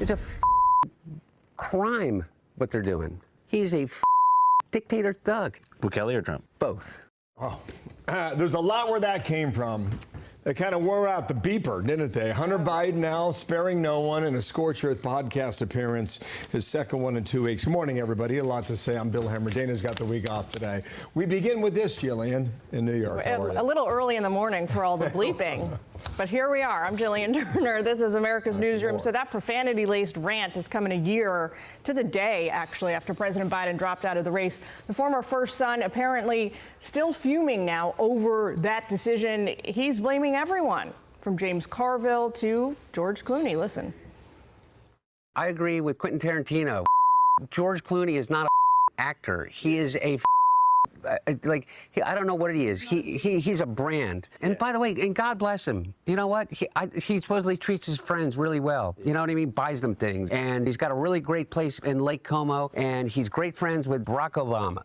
It's a crime what they're doing. He's a dictator thug. Bukele or Trump? Both. Oh, there's a lot where that came from. They kind of wore out the beeper, didn't they? Hunter Biden now sparing no one in a Scorcher Earth podcast appearance, his second one in 2 weeks. Good morning, everybody. A lot to say. I'm Bill Hemmer. Dana's got the week off today. We begin with this, Jillian, in New York. A little early in the morning for all the bleeping, but here we are. I'm Jillian Turner. This is America's Newsroom. So that profanity-laced rant is coming a year to the day, actually, after President Biden dropped out of the race. The former first son apparently still fuming now over that decision. He's blaming everyone, from James Carville to George Clooney. Listen. I agree with Quentin Tarantino. George Clooney is not an actor. He is a I don't know what he is. He's a brand. And by the way, and God bless him. You know what? He supposedly treats his friends really well. You know what I mean? Buys them things. And he's got a really great place in Lake Como. And he's great friends with Barack Obama.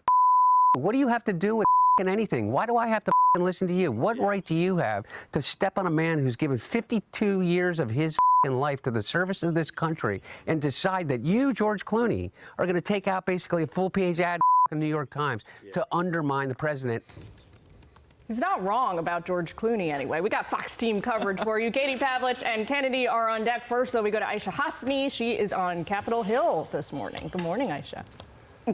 What do you have to do with anything? Why do I have to listen to you? What right do you have to step on a man who's given 52 years of his life to the service of this country and decide that you, George Clooney, are going to take out basically a full-page ad in the New York Times to undermine the president? He's not wrong about George Clooney anyway. We got Fox team coverage for you. Katie Pavlich and Kennedy are on deck first, so we go to Aishah Hasnie. She is on Capitol Hill this morning. Good morning, Aishah.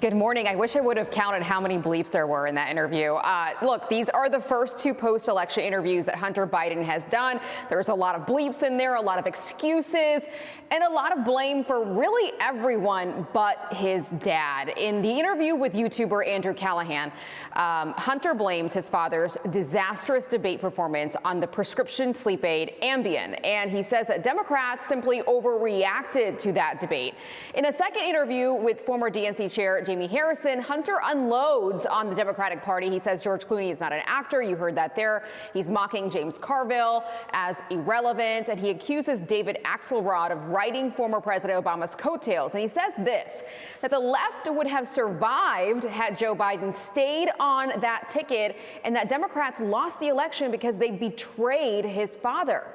Good morning. I wish I would have counted how many bleeps there were in that interview. Look, these are the first two post-election interviews that Hunter Biden has done. There's a lot of bleeps in there, a lot of excuses, and a lot of blame for really everyone but his dad. In the interview with YouTuber Andrew Callahan, Hunter blames his father's disastrous debate performance on the prescription sleep aid Ambien, and he says that Democrats simply overreacted to that debate. In a second interview with former DNC chair Jamie Harrison, Hunter unloads on the Democratic Party. He says George Clooney is not an actor. You heard that there. He's mocking James Carville as irrelevant, and he accuses David Axelrod of riding former President Obama's coattails. And he says this, that the left would have survived had Joe Biden stayed on that ticket, and that Democrats lost the election because they betrayed his father.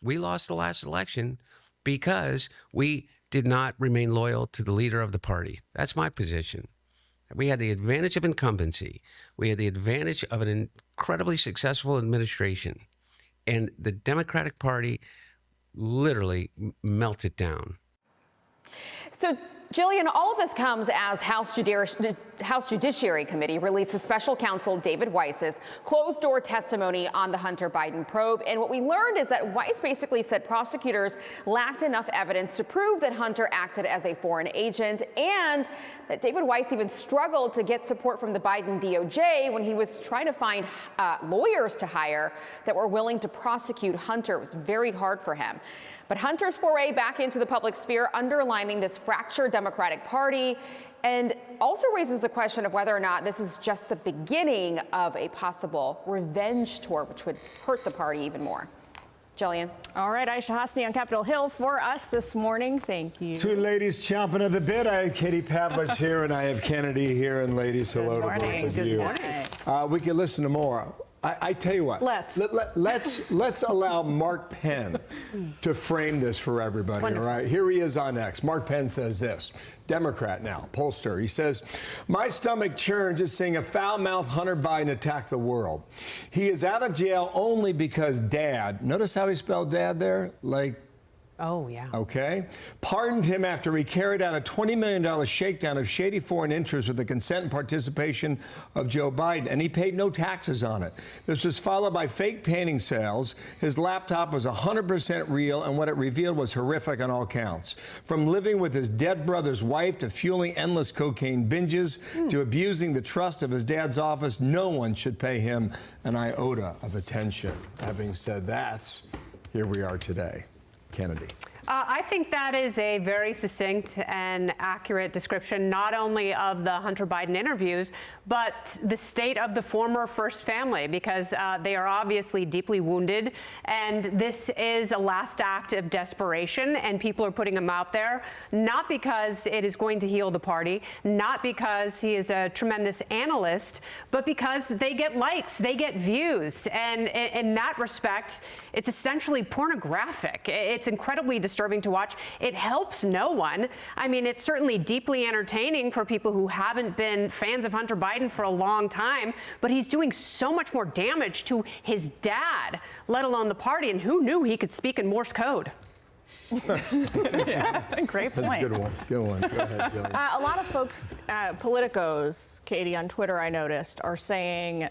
We lost the last election because we did not remain loyal to the leader of the party. That's my position. We had the advantage of incumbency. We had the advantage of an incredibly successful administration. And the Democratic Party literally melted down. So, Jillian, all of this comes as House Judiciary Committee releases special counsel David Weiss's closed-door testimony on the Hunter Biden probe. And what we learned is that Weiss basically said prosecutors lacked enough evidence to prove that Hunter acted as a foreign agent, and that David Weiss even struggled to get support from the Biden DOJ when he was trying to find lawyers to hire that were willing to prosecute Hunter. It was very hard for him. But Hunter's foray back into the public sphere underlining this fractured Democratic Party, and also raises the question of whether or not this is just the beginning of a possible revenge tour, which would hurt the party even more. Jillian. All right, Aishah Hasnie on Capitol Hill for us this morning. Thank you. Two ladies chomping at the bit. I have Katie Pavlich here, and I have Kennedy here. And ladies, hello to both of you. Good morning. We can listen to more. I tell you what. Let's allow Mark Penn to frame this for everybody. Wonderful. All right, here he is on X. Mark Penn says this. Democrat now, pollster. He says, my stomach churns just seeing a foul-mouthed Hunter Biden attack the world. He is out of jail only because Dad, notice how he spelled Dad there? Like, oh, yeah. Okay. Pardoned him after he carried out a $20 million shakedown of shady foreign interests with the consent and participation of Joe Biden, and he paid no taxes on it. This was followed by fake painting sales. His laptop was 100% real, and what it revealed was horrific on all counts. From living with his dead brother's wife to fueling endless cocaine binges to abusing the trust of his dad's office, no one should pay him an iota of attention. Having said that, here we are today. Kennedy. I think that is a very succinct and accurate description, not only of the Hunter Biden interviews, but the state of the former first family, because they are obviously deeply wounded. And this is a last act of desperation, and people are putting him out there, not because it is going to heal the party, not because he is a tremendous analyst, but because they get likes, they get views. And in that respect, it's essentially pornographic. It's incredibly disturbing. disturbing to watch. It helps no one. I mean, it's certainly deeply entertaining for people who haven't been fans of Hunter Biden for a long time, but he's doing so much more damage to his dad, let alone the party. And who knew he could speak in Morse code? Yeah, great point. That's a good one. Good one. Go ahead, Jillian. A lot of folks, politicos, Katie, on Twitter, I noticed, are saying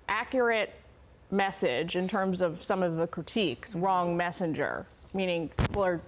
accurate message in terms of some of the critiques, wrong messenger, meaning people are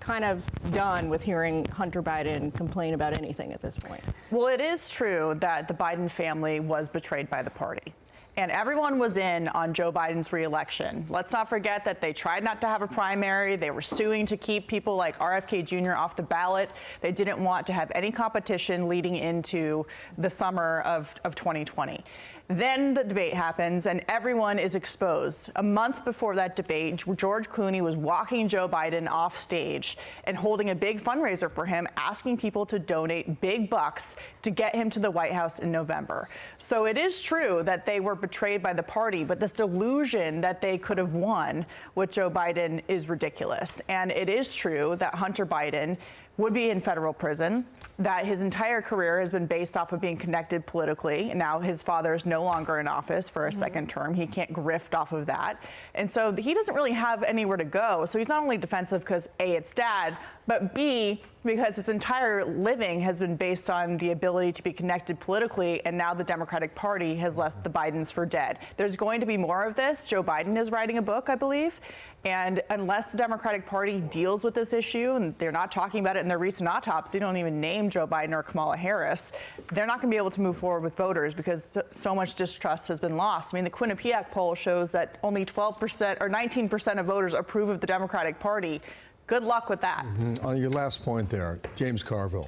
kind of done with hearing Hunter Biden complain about anything at this point. Well, it is true that the Biden family was betrayed by the party. And everyone was in on Joe Biden's reelection. Let's not forget that they tried not to have a primary. They were suing to keep people like RFK Jr. off the ballot. They didn't want to have any competition leading into the summer of 2020. Then the debate happens and everyone is exposed. A month before that debate, George Clooney was walking Joe Biden off stage and holding a big fundraiser for him, asking people to donate big bucks to get him to the White House in November. So it is true that they were betrayed by the party, but this delusion that they could have won with Joe Biden is ridiculous. And it is true that Hunter Biden would be in federal prison, that his entire career has been based off of being connected politically. Now his father is no longer in office for a second term. He can't grift off of that. And so he doesn't really have anywhere to go. So he's not only defensive because A, it's dad, but B, because his entire living has been based on the ability to be connected politically, and now the Democratic Party has left the Bidens for dead. There's going to be more of this. Joe Biden is writing a book, I believe, and unless the Democratic Party deals with this issue, and they're not talking about it in their recent autopsy, they don't even name Joe Biden or Kamala Harris, they're not going to be able to move forward with voters because so much distrust has been lost. I mean, the Quinnipiac poll shows that only 12% or 19% of voters approve of the Democratic Party. Good luck with that. On your last point there, James Carville.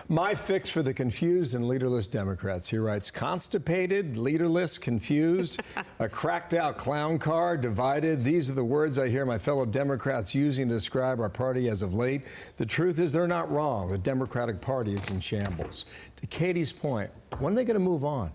My fix for the confused and leaderless Democrats. He writes, constipated, leaderless, confused, a cracked out clown car, divided. These are the words I hear my fellow Democrats using to describe our party as of late. The truth is they're not wrong. The Democratic Party is in shambles. To Katie's point, when are they going to move on?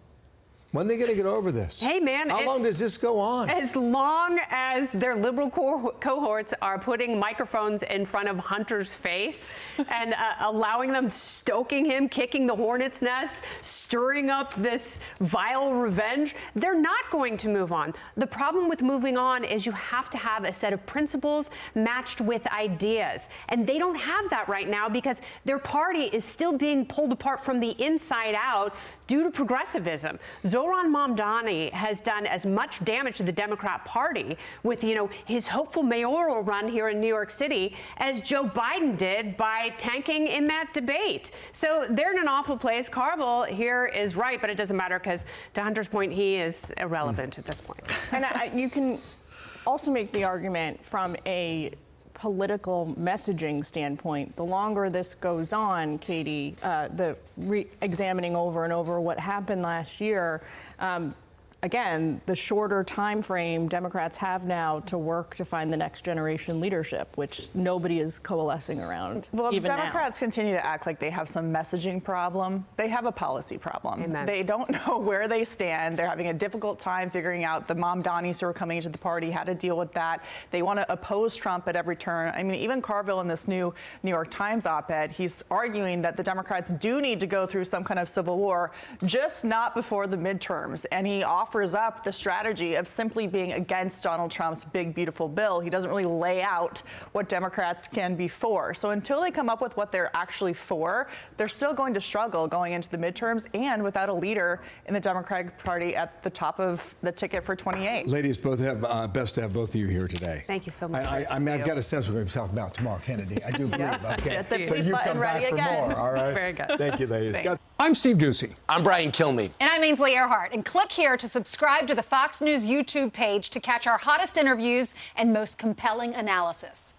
When are they going to get over this? Hey, man. How long does this go on? As long as their liberal cohorts are putting microphones in front of Hunter's face and allowing them, stoking him, kicking the hornet's nest, stirring up this vile revenge, they're not going to move on. The problem with moving on is you have to have a set of principles matched with ideas. And they don't have that right now because their party is still being pulled apart from the inside out due to progressivism. Zohran Mamdani has done as much damage to the Democrat Party with, his hopeful mayoral run here in New York City as Joe Biden did by tanking in that debate. So they're in an awful place. Carville here is right, but it doesn't matter because, to Hunter's point, he is irrelevant at this point. And you can also make the argument from a political messaging standpoint. The longer this goes on, Katie, the examining over and over what happened last year, again, the shorter time frame Democrats have now to work to find the next generation leadership, which nobody is coalescing around. Well, even Democrats continue to act like they have some messaging problem. They have a policy problem. Amen. They don't know where they stand. They're having a difficult time figuring out the Mamdanis who are coming into the party, how to deal with that. They want to oppose Trump at every turn. I mean, even Carville in this new New York Times op-ed, he's arguing that the Democrats do need to go through some kind of civil war, just not before the midterms. And he offers up the strategy of simply being against Donald Trump's big, beautiful bill. He doesn't really lay out what Democrats can be for. So until they come up with what they're actually for, they're still going to struggle going into the midterms and without a leader in the Democratic Party at the top of the ticket for 28. Ladies, both have best to have both of you here today. Thank you so much. I mean, I've got a sense we're going to be talking about tomorrow, Kennedy. I do believe. Okay. Get the So you button come ready back for again. more. All right. Very good. Thank you, ladies. I'm Steve Ducey. I'm Brian Kilmeade. And I'm Ainsley Earhart. And click here to subscribe to the Fox News YouTube page to catch our hottest interviews and most compelling analysis.